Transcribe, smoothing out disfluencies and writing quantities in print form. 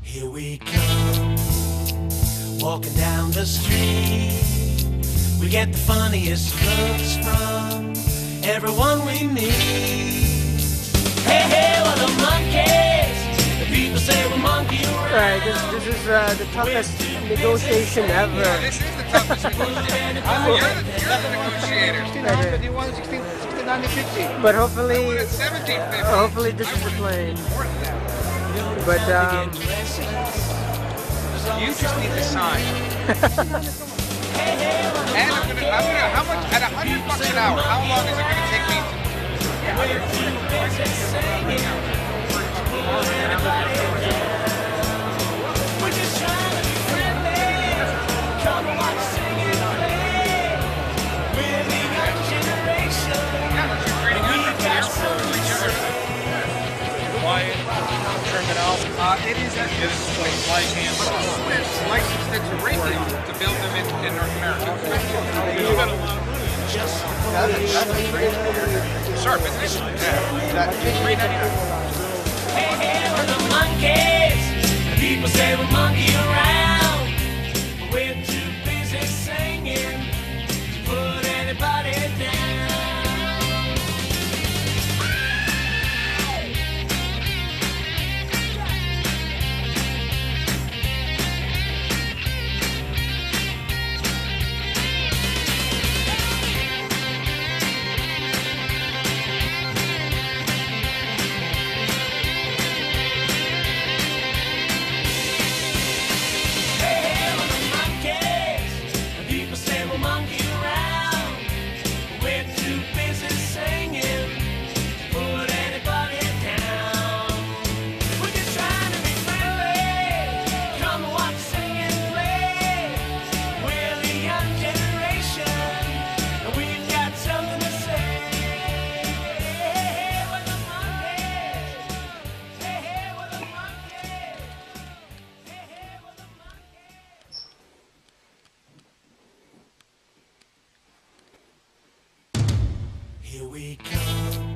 Here we come, walking down the street. We get the funniest looks from everyone we meet. Hey, hey, we're the monkeys. The people say we're monkey around. Alright, this is the toughest negotiation ever. Yeah, this is the toughest negotiation. You're the negotiator. 1651, 1650. But hopefully, Put it 1750. hopefully this is the plane. But You just need to sign. And I'm gonna, how much, at $100 an hour, how long is it gonna take me it is a Swiss license that's radio to build them in North America. Sharp, isn't it? Yeah. Hey, hey, we're the monkeys. The people say we're monkey around. But we're too busy singing to put anybody down. Here we come,